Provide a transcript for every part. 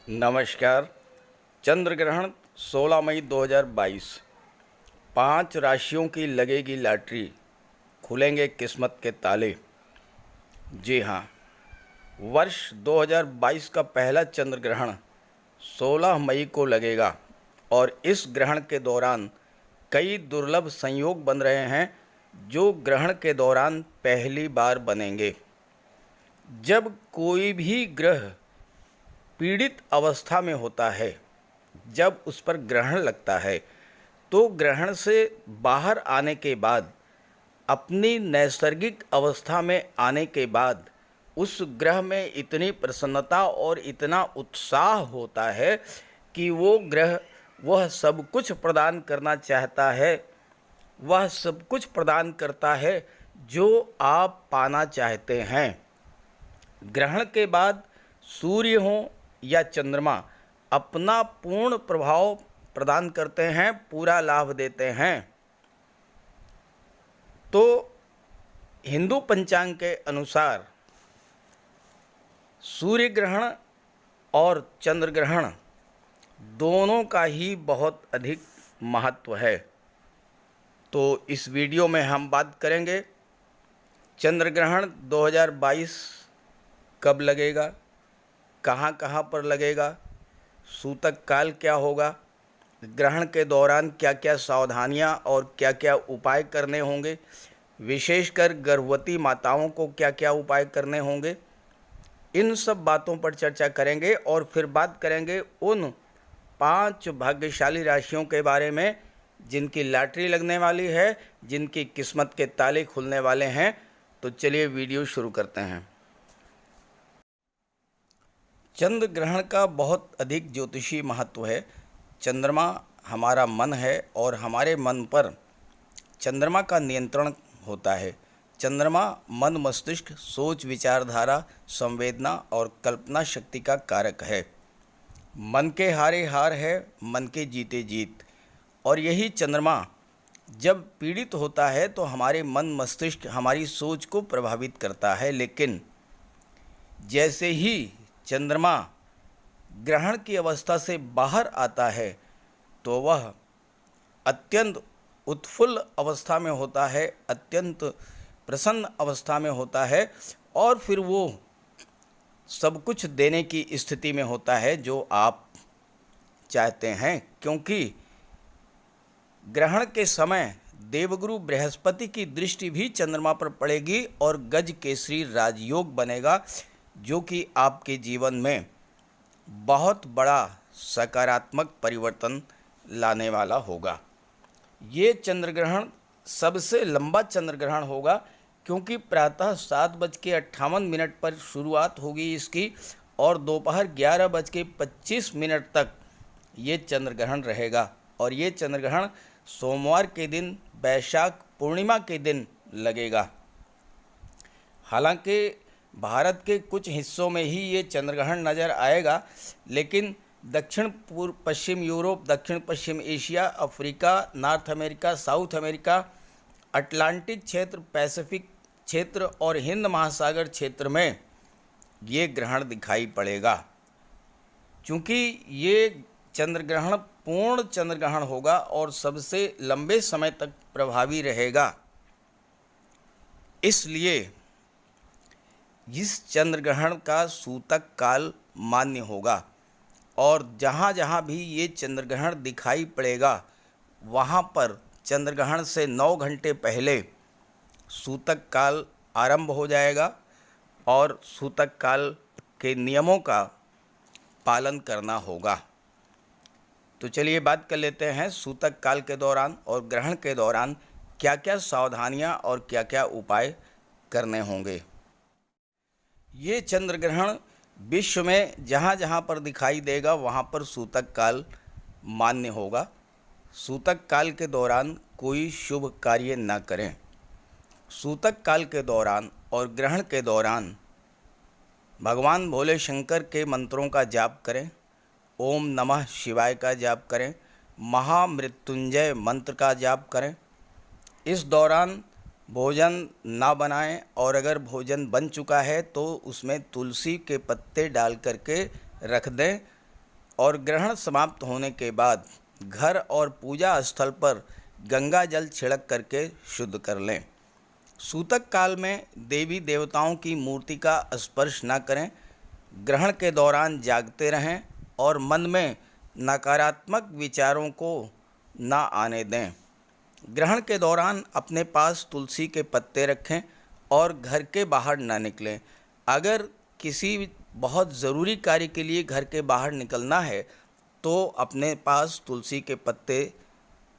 नमस्कार। चंद्र ग्रहण 16 मई 2022। 5 राशियों की लगेगी लॉटरी, खुलेंगे किस्मत के ताले। जी हाँ, वर्ष 2022 का पहला चंद्र ग्रहण 16 मई को लगेगा और इस ग्रहण के दौरान कई दुर्लभ संयोग बन रहे हैं जो ग्रहण के दौरान पहली बार बनेंगे। जब कोई भी ग्रह पीड़ित अवस्था में होता है, जब उस पर ग्रहण लगता है, तो ग्रहण से बाहर आने के बाद, अपनी नैसर्गिक अवस्था में आने के बाद उस ग्रह में इतनी प्रसन्नता और इतना उत्साह होता है कि वो ग्रह वह सब कुछ प्रदान करना चाहता है, वह सब कुछ प्रदान करता है जो आप पाना चाहते हैं। ग्रहण के बाद सूर्य हो या चंद्रमा अपना पूर्ण प्रभाव प्रदान करते हैं, पूरा लाभ देते हैं। तो हिंदू पंचांग के अनुसार सूर्य ग्रहण और चंद्र ग्रहण दोनों का ही बहुत अधिक महत्व है। तो इस वीडियो में हम बात करेंगे चंद्र ग्रहण 2022 कब लगेगा, कहाँ कहाँ पर लगेगा, सूतक काल क्या होगा, ग्रहण के दौरान क्या क्या सावधानियाँ और क्या क्या उपाय करने होंगे, विशेषकर गर्भवती माताओं को क्या क्या उपाय करने होंगे। इन सब बातों पर चर्चा करेंगे और फिर बात करेंगे उन 5 भाग्यशाली राशियों के बारे में जिनकी लॉटरी लगने वाली है, जिनकी किस्मत के ताले खुलने वाले हैं। तो चलिए वीडियो शुरू करते हैं। चंद्र ग्रहण का बहुत अधिक ज्योतिषी महत्व है। चंद्रमा हमारा मन है और हमारे मन पर चंद्रमा का नियंत्रण होता है। चंद्रमा मन, मस्तिष्क, सोच, विचारधारा, संवेदना और कल्पना शक्ति का कारक है। मन के हारे हार है, मन के जीते जीत। और यही चंद्रमा जब पीड़ित होता है तो हमारे मन, मस्तिष्क, हमारी सोच को प्रभावित करता है। लेकिन जैसे ही चंद्रमा ग्रहण की अवस्था से बाहर आता है तो वह अत्यंत उत्फुल्ल अवस्था में होता है, अत्यंत प्रसन्न अवस्था में होता है और फिर वो सब कुछ देने की स्थिति में होता है जो आप चाहते हैं। क्योंकि ग्रहण के समय देवगुरु बृहस्पति की दृष्टि भी चंद्रमा पर पड़ेगी और गज केसरी राजयोग बनेगा, जो कि आपके जीवन में बहुत बड़ा सकारात्मक परिवर्तन लाने वाला होगा। ये चंद्र ग्रहण सबसे लंबा चंद्र ग्रहण होगा क्योंकि प्रातः 7:58 पर शुरुआत होगी इसकी और दोपहर 11:25 तक ये चंद्र ग्रहण रहेगा। और ये चंद्र ग्रहण सोमवार के दिन, वैशाख पूर्णिमा के दिन लगेगा। हालांकि भारत के कुछ हिस्सों में ही ये चंद्रग्रहण नज़र आएगा, लेकिन दक्षिण पूर्व पश्चिम यूरोप, दक्षिण पश्चिम Asia, Africa, North America, South America, Atlantic क्षेत्र, पैसिफिक क्षेत्र और हिंद महासागर क्षेत्र में ये ग्रहण दिखाई पड़ेगा। चूँकि ये चंद्रग्रहण पूर्ण चंद्रग्रहण होगा और सबसे लंबे समय तक प्रभावी रहेगा, इसलिए इस चंद्र ग्रहण का सूतक काल मान्य होगा। और जहाँ जहाँ भी ये चंद्र ग्रहण दिखाई पड़ेगा वहाँ पर चंद्र ग्रहण से 9 घंटे पहले सूतक काल आरंभ हो जाएगा और सूतक काल के नियमों का पालन करना होगा। तो चलिए बात कर लेते हैं सूतक काल के दौरान और ग्रहण के दौरान क्या क्या सावधानियाँ और क्या क्या उपाय करने होंगे। ये चंद्र ग्रहण विश्व में जहाँ जहाँ पर दिखाई देगा वहाँ पर सूतक काल मान्य होगा। सूतक काल के दौरान कोई शुभ कार्य न करें। सूतक काल के दौरान और ग्रहण के दौरान भगवान भोले शंकर के मंत्रों का जाप करें, ओम नमः शिवाय का जाप करें, महामृत्युंजय मंत्र का जाप करें। इस दौरान भोजन ना बनाएं और अगर भोजन बन चुका है तो उसमें तुलसी के पत्ते डाल करके रख दें और ग्रहण समाप्त होने के बाद घर और पूजा स्थल पर गंगा जल छिड़क करके शुद्ध कर लें। सूतक काल में देवी देवताओं की मूर्ति का स्पर्श न करें। ग्रहण के दौरान जागते रहें और मन में नकारात्मक विचारों को न आने दें। ग्रहण के दौरान अपने पास तुलसी के पत्ते रखें और घर के बाहर न निकलें। अगर किसी बहुत ज़रूरी कार्य के लिए घर के बाहर निकलना है तो अपने पास तुलसी के पत्ते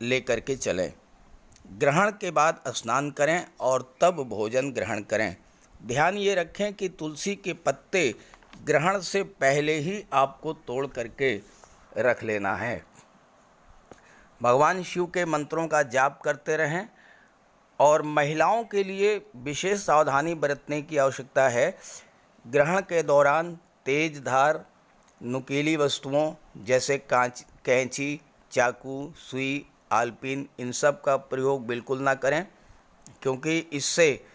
ले कर के चलें। ग्रहण के बाद स्नान करें और तब भोजन ग्रहण करें। ध्यान ये रखें कि तुलसी के पत्ते ग्रहण से पहले ही आपको तोड़ करके रख लेना है। भगवान शिव के मंत्रों का जाप करते रहें और महिलाओं के लिए विशेष सावधानी बरतने की आवश्यकता है। ग्रहण के दौरान तेज धार नुकीली वस्तुओं जैसे कैंची, चाकू, सुई, आलपीन इन सब का प्रयोग बिल्कुल ना करें, क्योंकि इससे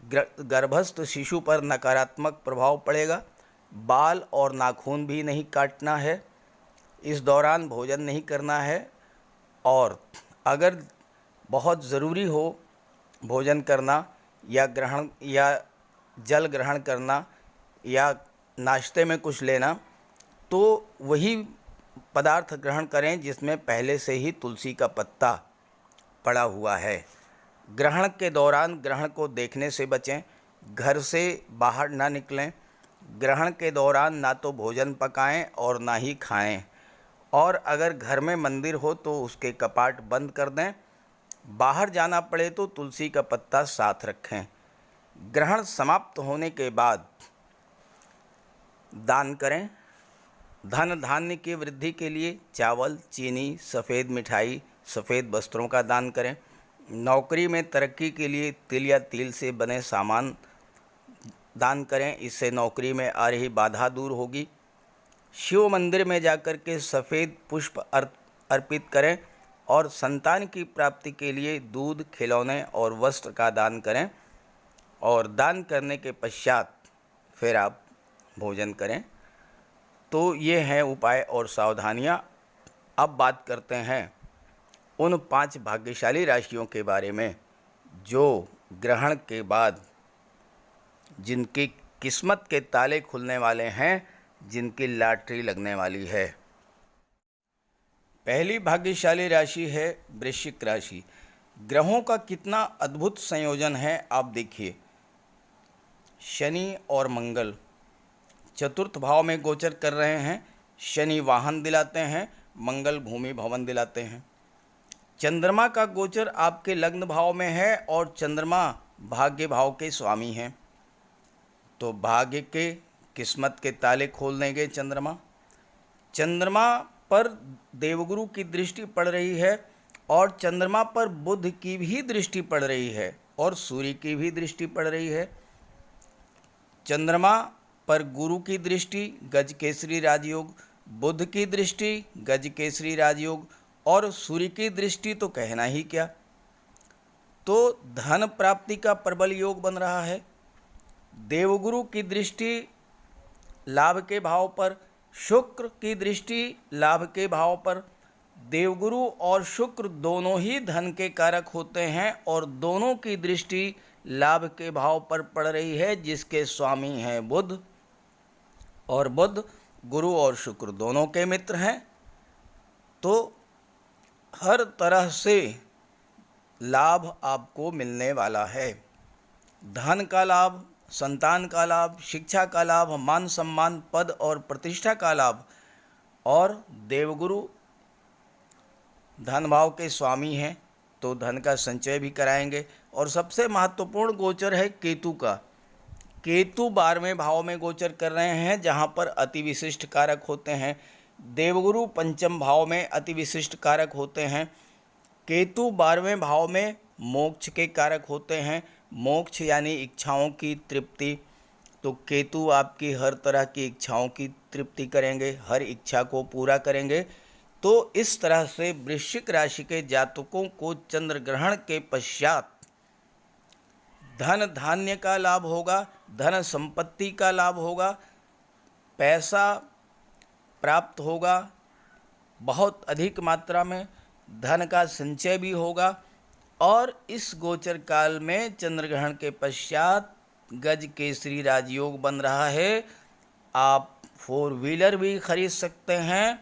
गर्भस्थ शिशु पर नकारात्मक प्रभाव पड़ेगा। बाल और नाखून भी नहीं काटना है। इस दौरान भोजन नहीं करना है और अगर बहुत ज़रूरी हो भोजन करना या ग्रहण या जल ग्रहण करना या नाश्ते में कुछ लेना तो वही पदार्थ ग्रहण करें जिसमें पहले से ही तुलसी का पत्ता पड़ा हुआ है। ग्रहण के दौरान ग्रहण को देखने से बचें। घर से बाहर ना निकलें। ग्रहण के दौरान ना तो भोजन पकाएं और ना ही खाएं। और अगर घर में मंदिर हो तो उसके कपाट बंद कर दें। बाहर जाना पड़े तो तुलसी का पत्ता साथ रखें। ग्रहण समाप्त होने के बाद दान करें। धन धान्य की वृद्धि के लिए चावल, चीनी, सफ़ेद मिठाई, सफ़ेद वस्त्रों का दान करें। नौकरी में तरक्की के लिए तिल या तिल से बने सामान दान करें। इससे नौकरी में आ रही बाधा दूर होगी। शिव मंदिर में जाकर के सफ़ेद पुष्प अर्पित करें और संतान की प्राप्ति के लिए दूध, खिलौने और वस्त्र का दान करें। और दान करने के पश्चात फिर आप भोजन करें। तो ये हैं उपाय और सावधानियाँ। अब बात करते हैं उन 5 भाग्यशाली राशियों के बारे में जो ग्रहण के बाद जिनकी किस्मत के ताले खुलने वाले हैं, जिनकी लॉटरी लगने वाली है। पहली भाग्यशाली राशि है वृश्चिक राशि। ग्रहों का कितना अद्भुत संयोजन है आप देखिए। शनि और मंगल चतुर्थ भाव में गोचर कर रहे हैं। शनि वाहन दिलाते हैं, मंगल भूमि भवन दिलाते हैं। चंद्रमा का गोचर आपके लग्न भाव में है और चंद्रमा भाग्य भाव के स्वामी हैं, तो भाग्य के किस्मत के ताले खोल देंगे चंद्रमा। चंद्रमा पर देवगुरु की दृष्टि पड़ रही है और चंद्रमा पर बुध की भी दृष्टि पड़ रही है और सूर्य की भी दृष्टि पड़ रही है। चंद्रमा पर गुरु की दृष्टि गज केसरी राजयोग, बुध की दृष्टि गज केसरी राजयोग और सूर्य की दृष्टि तो कहना ही क्या। तो धन प्राप्ति का प्रबल योग बन रहा है। देवगुरु की दृष्टि लाभ के भाव पर, शुक्र की दृष्टि लाभ के भाव पर। देवगुरु और शुक्र दोनों ही धन के कारक होते हैं और दोनों की दृष्टि लाभ के भाव पर पड़ रही है, जिसके स्वामी हैं बुध, और बुध गुरु और शुक्र दोनों के मित्र हैं। तो हर तरह से लाभ आपको मिलने वाला है। धन का लाभ, संतान का लाभ, शिक्षा का लाभ, मान सम्मान, पद और प्रतिष्ठा का लाभ। और देवगुरु धन भाव के स्वामी हैं तो धन का संचय भी कराएंगे। और सबसे महत्वपूर्ण गोचर है केतु का। केतु 12वें भाव में गोचर कर रहे हैं, जहां पर अति विशिष्ट कारक होते हैं। देवगुरु पंचम भाव में अति विशिष्ट कारक होते हैं। केतु 12वें भाव में मोक्ष के कारक होते हैं। मोक्ष यानी इच्छाओं की तृप्ति। तो केतु आपकी हर तरह की इच्छाओं की तृप्ति करेंगे, हर इच्छा को पूरा करेंगे। तो इस तरह से वृश्चिक राशि के जातकों को चंद्र ग्रहण के पश्चात धन धान्य का लाभ होगा, धन संपत्ति का लाभ होगा, पैसा प्राप्त होगा, बहुत अधिक मात्रा में धन का संचय भी होगा। और इस गोचर काल में चंद्रग्रहण के पश्चात गज केसरी राजयोग बन रहा है। आप 4 व्हीलर भी खरीद सकते हैं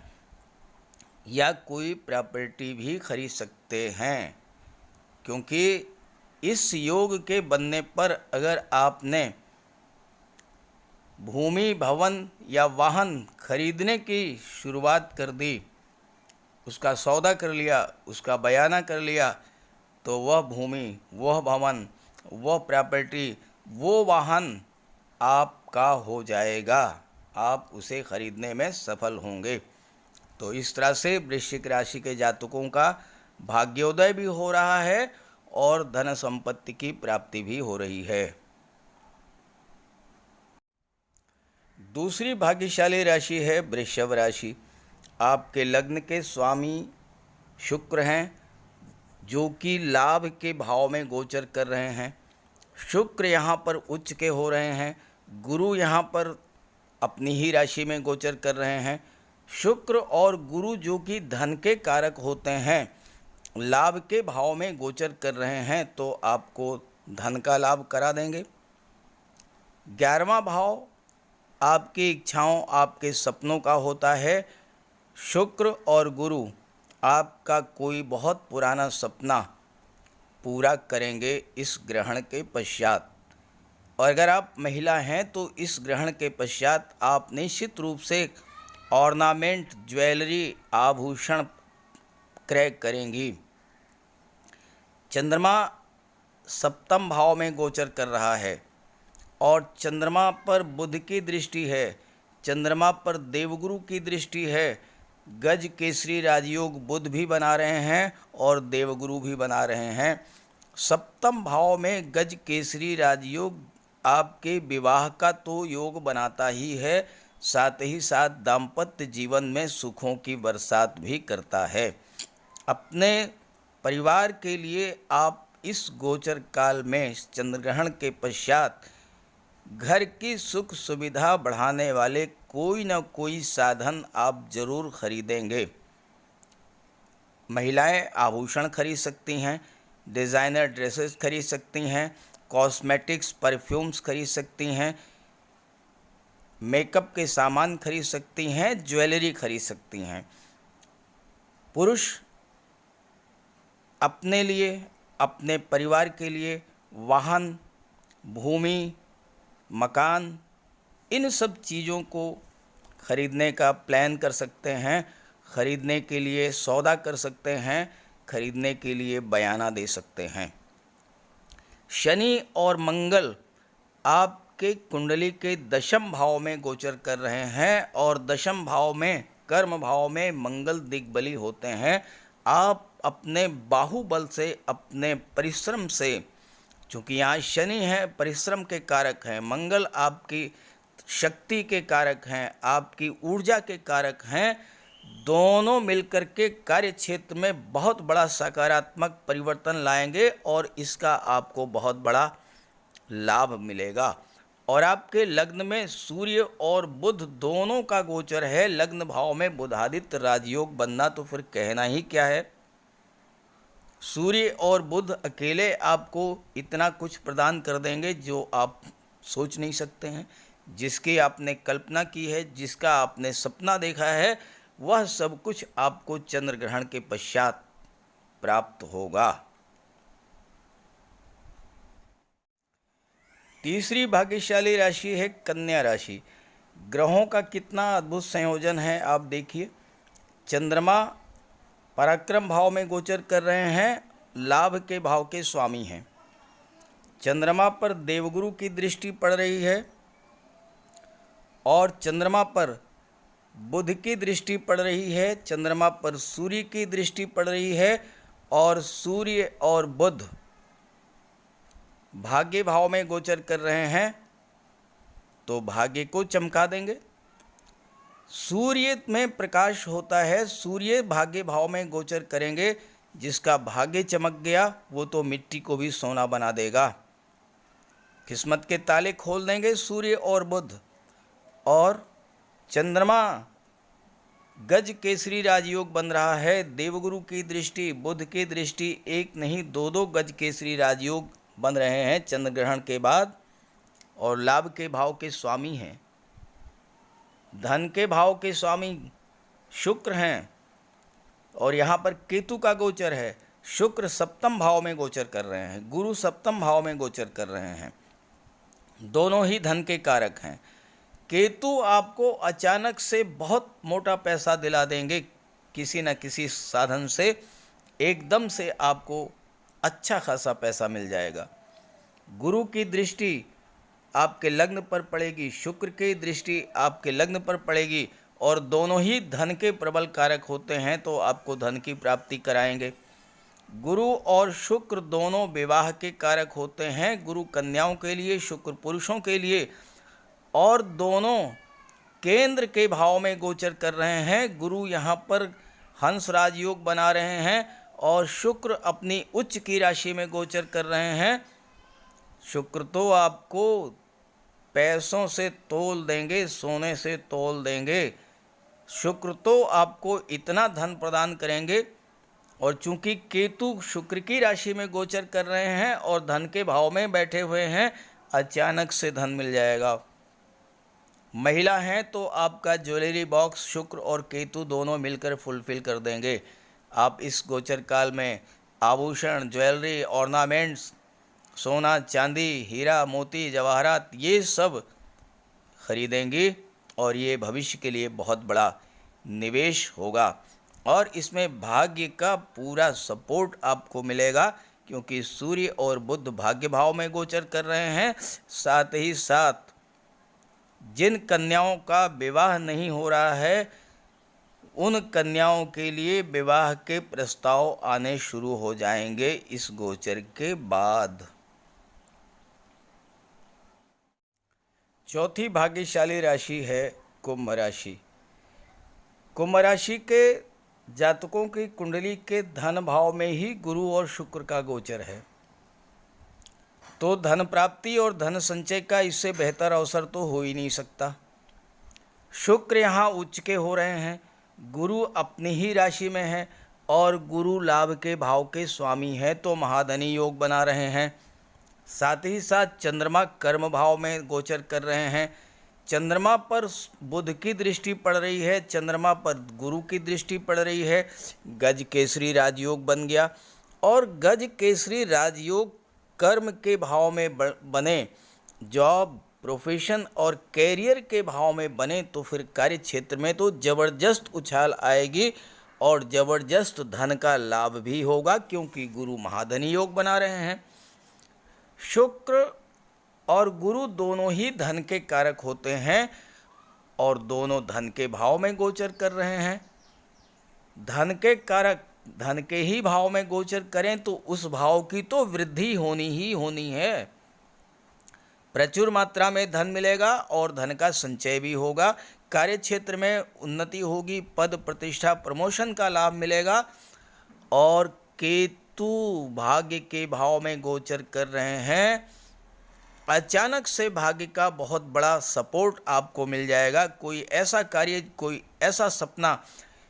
या कोई प्रॉपर्टी भी खरीद सकते हैं, क्योंकि इस योग के बनने पर अगर आपने भूमि, भवन या वाहन खरीदने की शुरुआत कर दी, उसका सौदा कर लिया, उसका बयाना कर लिया, तो वह भूमि, वह भवन, वह प्रॉपर्टी, वो वाहन आपका हो जाएगा, आप उसे खरीदने में सफल होंगे। तो इस तरह से वृश्चिक राशि के जातकों का भाग्योदय भी हो रहा है और धन संपत्ति की प्राप्ति भी हो रही है। दूसरी भाग्यशाली राशि है वृषभ राशि। आपके लग्न के स्वामी शुक्र हैं, जो कि लाभ के भाव में गोचर कर रहे हैं। शुक्र यहाँ पर उच्च के हो रहे हैं, गुरु यहाँ पर अपनी ही राशि में गोचर कर रहे हैं। शुक्र और गुरु जो कि धन के कारक होते हैं, लाभ के भाव में गोचर कर रहे हैं, तो आपको धन का लाभ करा देंगे। 11वां भाव आपकी इच्छाओं, आपके सपनों का होता है। शुक्र और गुरु आपका कोई बहुत पुराना सपना पूरा करेंगे इस ग्रहण के पश्चात। और अगर आप महिला हैं तो इस ग्रहण के पश्चात आप निश्चित रूप से ऑर्नामेंट, ज्वेलरी, आभूषण क्रय करेंगी। चंद्रमा सप्तम भाव में गोचर कर रहा है और चंद्रमा पर बुध की दृष्टि है, चंद्रमा पर देवगुरु की दृष्टि है। गज केसरी राजयोग बुध भी बना रहे हैं और देवगुरु भी बना रहे हैं। सप्तम भाव में गज केसरी राजयोग आपके विवाह का तो योग बनाता ही है, साथ ही साथ दाम्पत्य जीवन में सुखों की बरसात भी करता है। अपने परिवार के लिए आप इस गोचर काल में चंद्रग्रहण के पश्चात घर की सुख सुविधा बढ़ाने वाले कोई न कोई साधन आप जरूर खरीदेंगे। महिलाएं आभूषण खरीद सकती हैं, डिज़ाइनर ड्रेसेस खरीद सकती हैं, कॉस्मेटिक्स, परफ्यूम्स खरीद सकती हैं, मेकअप के सामान खरीद सकती हैं, ज्वेलरी खरीद सकती हैं। पुरुष अपने लिए, अपने परिवार के लिए वाहन, भूमि, मकान, इन सब चीज़ों को खरीदने का प्लान कर सकते हैं, खरीदने के लिए सौदा कर सकते हैं, खरीदने के लिए बयाना दे सकते हैं। शनि और मंगल आपके कुंडली के दशम भाव में गोचर कर रहे हैं और दशम भाव में, कर्म भाव में मंगल दिग्बली होते हैं। आप अपने बाहुबल से, अपने परिश्रम से, चूँकि यहाँ शनि है परिश्रम के कारक हैं, मंगल आपकी शक्ति के कारक हैं, आपकी ऊर्जा के कारक हैं, दोनों मिलकर के कार्य क्षेत्र में बहुत बड़ा सकारात्मक परिवर्तन लाएंगे और इसका आपको बहुत बड़ा लाभ मिलेगा। और आपके लग्न में सूर्य और बुध दोनों का गोचर है। लग्न भाव में बुधादित्य राजयोग बनना तो फिर कहना ही क्या है। सूर्य और बुध अकेले आपको इतना कुछ प्रदान कर देंगे जो आप सोच नहीं सकते हैं। जिसकी आपने कल्पना की है, जिसका आपने सपना देखा है, वह सब कुछ आपको चंद्र ग्रहण के पश्चात प्राप्त होगा। तीसरी भाग्यशाली राशि है कन्या राशि। ग्रहों का कितना अद्भुत संयोजन है आप देखिए। चंद्रमा पराक्रम भाव में गोचर कर रहे हैं, लाभ के भाव के स्वामी हैं। चंद्रमा पर देवगुरु की दृष्टि पड़ रही है और चंद्रमा पर बुध की दृष्टि पड़ रही है, चंद्रमा पर सूर्य की दृष्टि पड़ रही है और सूर्य और बुध भाग्य भाव में गोचर कर रहे हैं, तो भाग्य को चमका देंगे। सूर्य में प्रकाश होता है, सूर्य भाग्य भाव में गोचर करेंगे, जिसका भाग्य चमक गया वो तो मिट्टी को भी सोना बना देगा। किस्मत के ताले खोल देंगे सूर्य और बुध। और चंद्रमा गज केसरी राजयोग बन रहा है। देवगुरु की दृष्टि, बुध की दृष्टि, एक नहीं दो दो गज केसरी राजयोग बन रहे हैं चंद्र ग्रहण के बाद, और लाभ के भाव के स्वामी हैं, धन के भाव के स्वामी शुक्र हैं, और यहाँ पर केतु का गोचर है। शुक्र सप्तम भाव में गोचर कर रहे हैं, गुरु सप्तम भाव में गोचर कर रहे हैं, दोनों ही धन के कारक हैं। केतु आपको अचानक से बहुत मोटा पैसा दिला देंगे, किसी न किसी साधन से एकदम से आपको अच्छा खासा पैसा मिल जाएगा। गुरु की दृष्टि आपके लग्न पर पड़ेगी, शुक्र की दृष्टि आपके लग्न पर पड़ेगी, और दोनों ही धन के प्रबल कारक होते हैं, तो आपको धन की प्राप्ति कराएंगे। गुरु और शुक्र दोनों विवाह के कारक होते हैं, गुरु कन्याओं के लिए, शुक्र पुरुषों के लिए, और दोनों केंद्र के भाव में गोचर कर रहे हैं। गुरु यहाँ पर हंस राजयोग बना रहे हैं और शुक्र अपनी उच्च की राशि में गोचर कर रहे हैं। शुक्र तो आपको पैसों से तोल देंगे, सोने से तोल देंगे। शुक्र तो आपको इतना धन प्रदान करेंगे, और चूंकि केतु शुक्र की राशि में गोचर कर रहे हैं और धन के भाव में बैठे हुए हैं, अचानक से धन मिल जाएगा। महिला हैं तो आपका ज्वेलरी बॉक्स शुक्र और केतु दोनों मिलकर फुलफिल कर देंगे। आप इस गोचर काल में आभूषण, ज्वेलरी, ऑर्नामेंट्स, सोना, चांदी, हीरा, मोती, जवाहरात, ये सब खरीदेंगी, और ये भविष्य के लिए बहुत बड़ा निवेश होगा, और इसमें भाग्य का पूरा सपोर्ट आपको मिलेगा, क्योंकि सूर्य और बुध भाग्य भाव में गोचर कर रहे हैं। साथ ही साथ जिन कन्याओं का विवाह नहीं हो रहा है, उन कन्याओं के लिए विवाह के प्रस्ताव आने शुरू हो जाएंगे इस गोचर के बाद। चौथी भाग्यशाली राशि है कुंभ राशि। कुंभ राशि के जातकों की कुंडली के धन भाव में ही गुरु और शुक्र का गोचर है, तो धन प्राप्ति और धन संचय का इससे बेहतर अवसर तो हो ही नहीं सकता। शुक्र यहाँ उच्च के हो रहे हैं, गुरु अपनी ही राशि में है, और गुरु लाभ के भाव के स्वामी है, तो महाधनी योग बना रहे हैं। साथ ही साथ चंद्रमा कर्म भाव में गोचर कर रहे हैं। चंद्रमा पर बुध की दृष्टि पड़ रही है, चंद्रमा पर गुरु की दृष्टि पड़ रही है। गज केसरी राजयोग बन गया, और गज केसरी राजयोग कर्म के भाव में बने, जॉब, प्रोफेशन और कैरियर के भाव में बने, तो फिर कार्य क्षेत्र में तो ज़बरदस्त उछाल आएगी, और ज़बरदस्त धन का लाभ भी होगा, क्योंकि गुरु महाधनी योग बना रहे हैं। शुक्र और गुरु दोनों ही धन के कारक होते हैं, और दोनों धन के भाव में गोचर कर रहे हैं। धन के कारक धन के ही भाव में गोचर करें तो उस भाव की तो वृद्धि होनी ही होनी है। प्रचुर मात्रा में धन मिलेगा और धन का संचय भी होगा। कार्य क्षेत्र में उन्नति होगी, पद प्रतिष्ठा प्रमोशन का लाभ मिलेगा, और केतु भाग्य के भाव में गोचर कर रहे हैं। अचानक से भाग्य का बहुत बड़ा सपोर्ट आपको मिल जाएगा। कोई ऐसा कार्य, कोई ऐसा सपना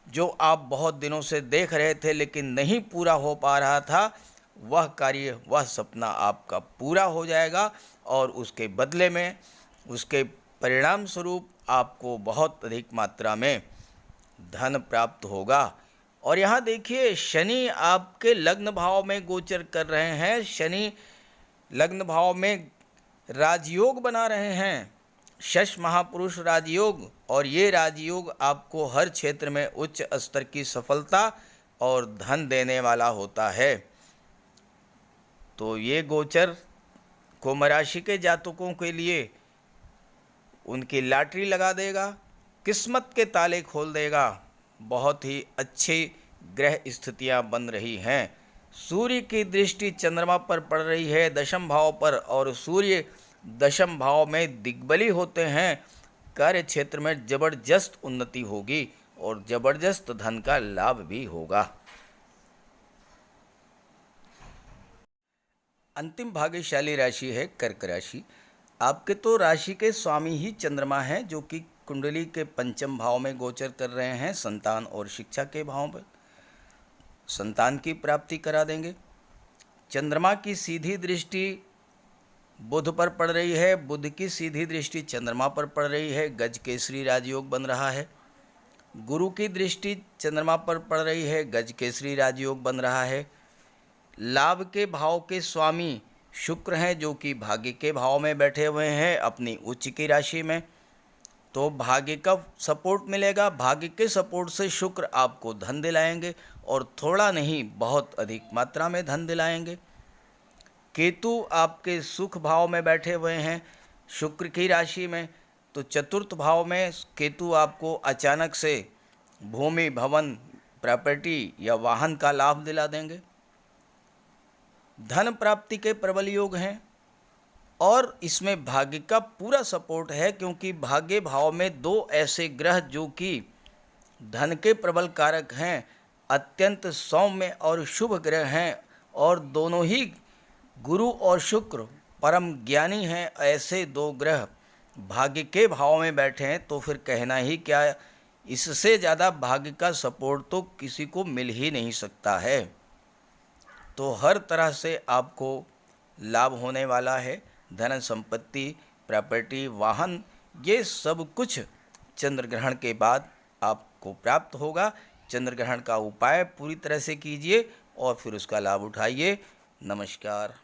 जो आप बहुत दिनों से देख रहे थे लेकिन नहीं पूरा हो पा रहा था, वह कार्य, वह सपना आपका पूरा हो जाएगा, और उसके बदले में, उसके परिणाम स्वरूप आपको बहुत अधिक मात्रा में धन प्राप्त होगा। और यहाँ देखिए, शनि आपके लग्न भाव में गोचर कर रहे हैं। शनि लग्न भाव में राजयोग बना रहे हैं, शश महापुरुष राजयोग, और ये राजयोग आपको हर क्षेत्र में उच्च स्तर की सफलता और धन देने वाला होता है। तो ये गोचर कुंभ राशि के जातकों के लिए उनकी लॉटरी लगा देगा, किस्मत के ताले खोल देगा। बहुत ही अच्छी ग्रह स्थितियां बन रही हैं। सूर्य की दृष्टि चंद्रमा पर पड़ रही है दशम भाव पर, और सूर्य दशम भाव में दिग्बली होते हैं। कार्य क्षेत्र में जबरदस्त उन्नति होगी और जबरदस्त धन का लाभ भी होगा। अंतिम भाग्यशाली राशि है कर्क राशि। आपके तो राशि के स्वामी ही चंद्रमा हैं, जो कि कुंडली के पंचम भाव में गोचर कर रहे हैं, संतान और शिक्षा के भाव पर संतान की प्राप्ति करा देंगे। चंद्रमा की सीधी दृष्टि बुध पर पड़ रही है, बुध की सीधी दृष्टि चंद्रमा पर पड़ रही है, गज केसरी राजयोग बन रहा है। गुरु की दृष्टि चंद्रमा पर पड़ रही है, गज केसरी राजयोग बन रहा है। लाभ के भाव के स्वामी शुक्र हैं, जो कि भाग्य के भाव में बैठे हुए हैं अपनी उच्च की राशि में, तो भाग्य का सपोर्ट मिलेगा। भाग्य के सपोर्ट से शुक्र आपको धन दिलाएंगे और थोड़ा नहीं बहुत अधिक मात्रा में धन दिलाएंगे। केतु आपके सुख भाव में बैठे हुए हैं शुक्र की राशि में, तो चतुर्थ भाव में केतु आपको अचानक से भूमि, भवन, प्रॉपर्टी या वाहन का लाभ दिला देंगे। धन प्राप्ति के प्रबल योग हैं और इसमें भाग्य का पूरा सपोर्ट है, क्योंकि भाग्य भाव में दो ऐसे ग्रह जो कि धन के प्रबल कारक हैं, अत्यंत सौम्य और शुभ ग्रह हैं, और दोनों ही गुरु और शुक्र परम ज्ञानी हैं। ऐसे दो ग्रह भाग्य के भाव में बैठे हैं तो फिर कहना ही क्या, इससे ज़्यादा भाग्य का सपोर्ट तो किसी को मिल ही नहीं सकता है। तो हर तरह से आपको लाभ होने वाला है। धन, संपत्ति, प्रॉपर्टी, वाहन, ये सब कुछ चंद्र ग्रहण के बाद आपको प्राप्त होगा। चंद्र ग्रहण का उपाय पूरी तरह से कीजिए और फिर उसका लाभ उठाइए। नमस्कार।